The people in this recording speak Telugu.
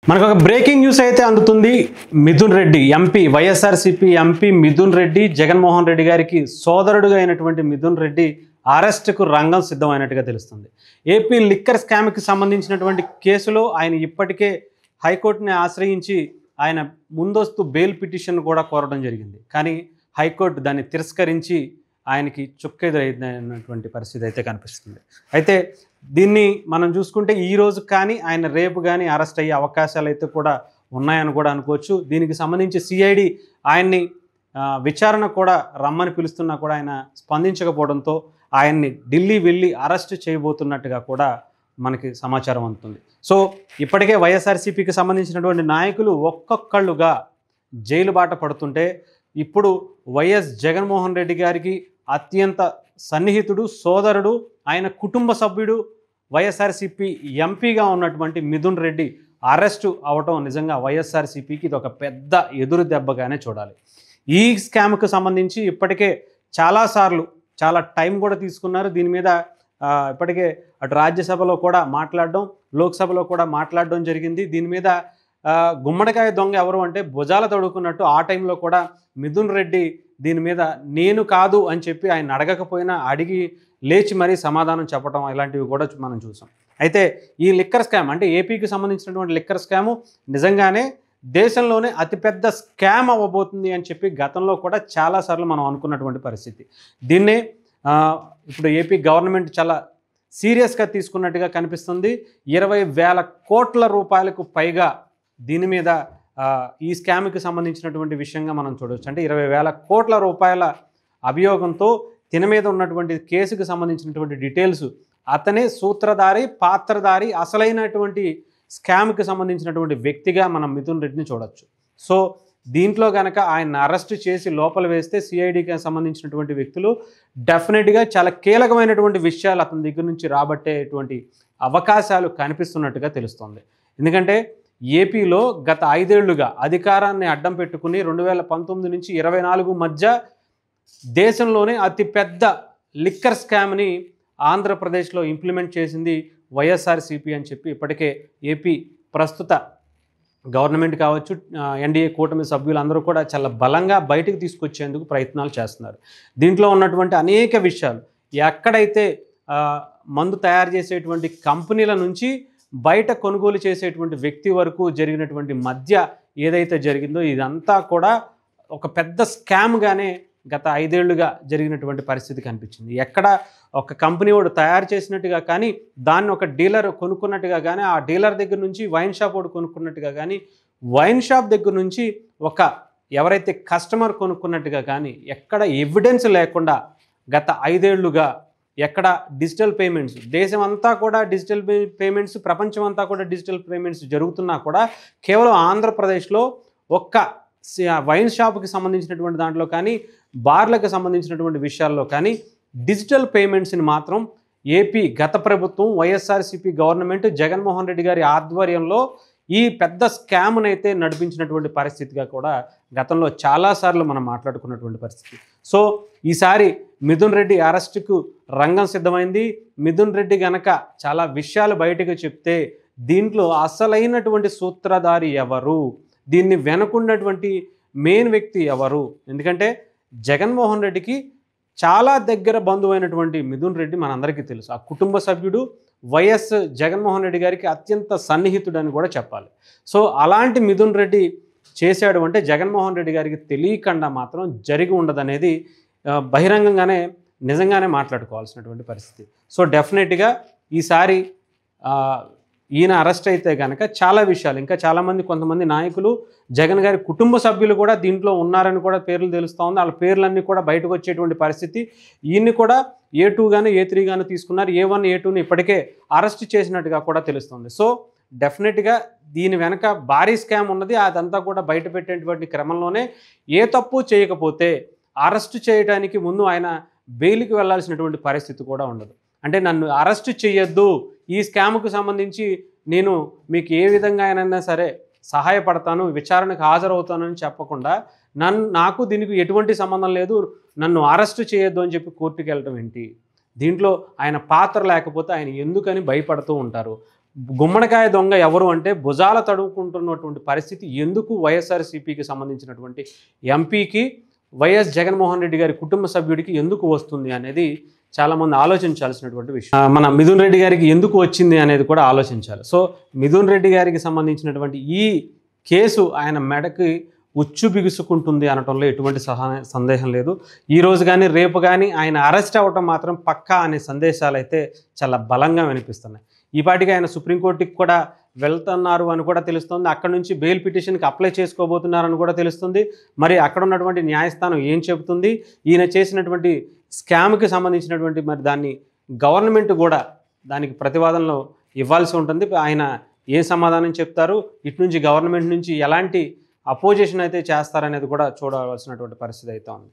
మనకు ఒక బ్రేకింగ్ న్యూస్ అయితే అందుతుంది. మిథున్ రెడ్డి ఎంపీ, వైఎస్ఆర్సీపీ ఎంపీ మిథున్ రెడ్డి జగన్మోహన్ రెడ్డి గారికి సోదరుడుగా అయినటువంటి మిథున్ రెడ్డి అరెస్టుకు రంగం సిద్ధమైనట్టుగా తెలుస్తుంది. ఏపీ లిక్కర్ స్కామ్కి సంబంధించినటువంటి కేసులో ఆయన ఇప్పటికే హైకోర్టుని ఆశ్రయించి ఆయన ముందస్తు బెయిల్ పిటిషన్ కూడా కోరడం జరిగింది. కానీ హైకోర్టు దాన్ని తిరస్కరించి ఆయనకి చుక్కెదురైనటువంటి పరిస్థితి అయితే కనిపిస్తుంది. అయితే దీన్ని మనం చూసుకుంటే ఈరోజు కానీ ఆయన రేపు కానీ అరెస్ట్ అయ్యే అవకాశాలు అయితే కూడా ఉన్నాయని కూడా అనుకోవచ్చు. దీనికి సంబంధించి సిఐడి ఆయన్ని విచారణ కూడా రమ్మని పిలుస్తున్నా కూడా ఆయన స్పందించకపోవడంతో ఆయన్ని ఢిల్లీ వెళ్ళి అరెస్ట్ చేయబోతున్నట్టుగా కూడా మనకి సమాచారం అందుతుంది. సో ఇప్పటికే వైఎస్ఆర్సీపీకి సంబంధించినటువంటి నాయకులు ఒక్కొక్కళ్ళుగా జైలు బాట పడుతుంటే ఇప్పుడు వైఎస్ జగన్మోహన్ రెడ్డి గారికి అత్యంత సన్నిహితుడు, సోదరుడు, ఆయన కుటుంబ సభ్యుడు, వైఎస్ఆర్సీపీ ఎంపీగా ఉన్నటువంటి మిథున్ రెడ్డి అరెస్టు అవటం నిజంగా వైఎస్ఆర్సీపీకి ఇది ఒక పెద్ద ఎదురు దెబ్బగానే చూడాలి. ఈ స్కామ్కు సంబంధించి ఇప్పటికే చాలాసార్లు చాలా టైం కూడా తీసుకున్నారు. దీని మీద ఇప్పటికే అటు రాజ్యసభలో కూడా మాట్లాడడం, లోక్సభలో కూడా మాట్లాడడం జరిగింది. దీని మీద గుమ్మడికాయ దొంగ ఎవరు అంటే భుజాల తడుకున్నట్టు ఆ టైంలో కూడా మిథున్ రెడ్డి దీని మీద నేను కాదు అని చెప్పి ఆయన అడగకపోయినా అడిగి లేచి మరీ సమాధానం చెప్పడం ఇలాంటివి కూడా మనం చూసాం. అయితే ఈ లిక్కర్ స్కామ్ అంటే ఏపీకి సంబంధించినటువంటి లిక్కర్ స్కాము నిజంగానే దేశంలోనే అతిపెద్ద స్కామ్ అవ్వబోతుంది అని చెప్పి గతంలో కూడా చాలాసార్లు మనం అనుకున్నటువంటి పరిస్థితి. దీన్నే ఇప్పుడు ఏపీ గవర్నమెంట్ చాలా సీరియస్గా తీసుకున్నట్టుగా కనిపిస్తుంది. 20,000 కోట్ల రూపాయలకు పైగా దీని మీద ఈ స్కామ్కి సంబంధించినటువంటి విషయంగా మనం చూడవచ్చు. అంటే 20,000 కోట్ల రూపాయల అభియోగంతో తిన మీద ఉన్నటువంటి కేసుకు సంబంధించినటువంటి డీటెయిల్స్, అతనే సూత్రధారి, పాత్రధారి, అసలైనటువంటి స్కామ్కి సంబంధించినటువంటి వ్యక్తిగా మనం మిథున్ రెడ్డిని చూడొచ్చు. సో దీంట్లో కనుక ఆయన అరెస్ట్ చేసి లోపల వేస్తే సిఐడికి సంబంధించినటువంటి వ్యక్తులు డెఫినెట్గా చాలా కీలకమైనటువంటి విషయాలు అతని దగ్గర నుంచి రాబట్టేటువంటి అవకాశాలు కనిపిస్తున్నట్టుగా తెలుస్తుంది. ఎందుకంటే ఏపీలో గత 5 ఏళ్లుగా అధికారాన్ని అడ్డం పెట్టుకుని 2019 నుంచి 24 మధ్య దేశంలోనే అతిపెద్ద లిక్కర్ స్కామ్ని ఆంధ్రప్రదేశ్లో ఇంప్లిమెంట్ చేసింది వైఎస్ఆర్సీపీ అని చెప్పి ఇప్పటికే ఏపీ ప్రస్తుత గవర్నమెంట్ కావచ్చు, ఎన్డీఏ కూటమి సభ్యులందరూ కూడా చాలా బలంగా బయటకు తీసుకొచ్చేందుకు ప్రయత్నాలు చేస్తున్నారు. దీంట్లో ఉన్నటువంటి అనేక విషయాలు, ఎక్కడైతే మందు తయారు చేసేటువంటి కంపెనీల నుంచి బయట కొనుగోలు చేసేటువంటి వ్యక్తి వరకు జరిగినటువంటి మధ్య ఏదైతే జరిగిందో ఇదంతా కూడా ఒక పెద్ద స్కామ్గానే గత 5 ఏళ్లుగా జరిగినటువంటి పరిస్థితి కనిపించింది. ఎక్కడ ఒక కంపెనీ వాడు తయారు చేసినట్టుగా కానీ, దాన్ని ఒక డీలర్ కొనుక్కున్నట్టుగా కానీ, ఆ డీలర్ దగ్గర నుంచి వైన్ షాప్ వాడు కొనుక్కున్నట్టుగా కానీ, వైన్ షాప్ దగ్గర నుంచి ఒక ఎవరైతే కస్టమర్ కొనుక్కున్నట్టుగా కానీ ఎక్కడ ఎవిడెన్స్ లేకుండా గత 5 ఏళ్లుగా ఎక్కడ డిజిటల్ పేమెంట్స్, దేశం అంతా కూడా డిజిటల్ పేమెంట్స్, ప్రపంచం అంతా కూడా డిజిటల్ పేమెంట్స్ జరుగుతున్నా కూడా కేవలం ఆంధ్రప్రదేశ్లో ఒక్క వైన్ షాప్కి సంబంధించినటువంటి దాంట్లో కానీ, బార్లకు సంబంధించినటువంటి విషయాల్లో కానీ డిజిటల్ పేమెంట్స్ని మాత్రం ఏపీ గత ప్రభుత్వం వైఎస్ఆర్సీపీ గవర్నమెంట్ జగన్మోహన్ రెడ్డి గారి ఆధ్వర్యంలో ఈ పెద్ద స్కామ్నైతే నడిపించినటువంటి పరిస్థితిగా కూడా గతంలో చాలాసార్లు మనం మాట్లాడుకున్నటువంటి పరిస్థితి. సో ఈసారి మిథున్ రెడ్డి అరెస్టుకు రంగం సిద్ధమైంది. మిథున్ రెడ్డి గనక చాలా విషయాలు బయటకు చెప్తే దీంట్లో అసలైనటువంటి సూత్రధారి ఎవరు, దీన్ని వెనుకున్నటువంటి మెయిన్ వ్యక్తి ఎవరు, ఎందుకంటే జగన్మోహన్ రెడ్డికి చాలా దగ్గర బంధువైనటువంటి మిథున్ రెడ్డి మనందరికీ తెలుసు. ఆ కుటుంబ సభ్యుడు వైఎస్ జగన్మోహన్ రెడ్డి గారికి అత్యంత సన్నిహితుడు అని కూడా చెప్పాలి. సో అలాంటి మిథున్ రెడ్డి చేశాడు అంటే జగన్మోహన్ రెడ్డి గారికి తెలియకుండా మాత్రం జరిగి ఉండదనేది బహిరంగంగానే నిజంగానే మాట్లాడుకోవాల్సినటువంటి పరిస్థితి. సో డెఫినెట్గా ఈసారి ఈయన అరెస్ట్ అయితే కనుక చాలా విషయాలు, ఇంకా చాలామంది కొంతమంది నాయకులు, జగన్ గారి కుటుంబ సభ్యులు కూడా దీంట్లో ఉన్నారని కూడా పేర్లు తెలుస్తూ ఉంది. వాళ్ళ పేర్లన్నీ కూడా బయటకు వచ్చేటువంటి పరిస్థితి. ఈయన్ని కూడా A2 గాను A3 గాను తీసుకున్నారు. A1 A2ని ఇప్పటికే అరెస్ట్ చేసినట్టుగా కూడా తెలుస్తుంది. సో డెఫినెట్గా దీని వెనక భారీ స్కామ్ ఉన్నది. అదంతా కూడా బయట పెట్టేటువంటి క్రమంలోనే ఏ తప్పు చేయకపోతే అరెస్ట్ చేయడానికి ముందు ఆయన బెయిల్కి వెళ్లాల్సినటువంటి పరిస్థితి కూడా ఉండదు. అంటే నన్ను అరెస్ట్ చేయొద్దు, ఈ స్కామ్కు సంబంధించి నేను మీకు ఏ విధంగా అయినా సరే సహాయపడతాను, విచారణకు హాజరవుతానని చెప్పకుండా నాకు దీనికి ఎటువంటి సంబంధం లేదు, నన్ను అరెస్ట్ చేయొద్దు అని చెప్పి కోర్టుకు వెళ్ళటం ఏంటి? దీంట్లో ఆయన పాత్ర లేకపోతే ఆయన ఎందుకని భయపడుతూ ఉంటారు? గుమ్మడికాయ దొంగ ఎవరు అంటే భుజాల తడుముకుంటున్నటువంటి పరిస్థితి ఎందుకు వైఎస్ఆర్సీపీకి సంబంధించినటువంటి ఎంపీకి వైఎస్ జగన్మోహన్ రెడ్డి గారి కుటుంబ సభ్యుడికి ఎందుకు వస్తుంది అనేది చాలామంది ఆలోచించాల్సినటువంటి విషయం. మన మిథున్ రెడ్డి గారికి ఎందుకు వచ్చింది అనేది కూడా ఆలోచించాలి. సో మిథున్ రెడ్డి గారికి సంబంధించినటువంటి ఈ కేసు ఆయన మెడకి ఉచ్చు బిగుసుకుంటుంది అనటంలో ఎటువంటి సందేహం లేదు. ఈ రోజు కానీ రేపు కానీ ఆయన అరెస్ట్ అవ్వటం మాత్రం పక్కా అనే సందేశాలు అయితే చాలా బలంగా వినిపిస్తున్నాయి. ఈ పాటికి ఆయన సుప్రీంకోర్టుకి కూడా వెళ్తున్నారు అని కూడా తెలుస్తుంది. అక్కడ నుంచి బెయిల్ పిటిషన్కి అప్లై చేసుకోబోతున్నారని కూడా తెలుస్తుంది. మరి అక్కడ ఉన్నటువంటి న్యాయస్థానం ఏం చెబుతుంది, ఈయన చేసినటువంటి స్కామ్కి సంబంధించినటువంటి మరి దాన్ని గవర్నమెంట్ కూడా దానికి ప్రతివాదనలో ఇవ్వాల్సి ఉంటుంది. ఆయన ఏ సమాధానం చెప్తారు, ఇటు నుంచి గవర్నమెంట్ నుంచి ఎలాంటి అపోజిషన్ అయితే చేస్తారనేది కూడా చూడవలసినటువంటి పరిస్థితి అయితే ఉంది.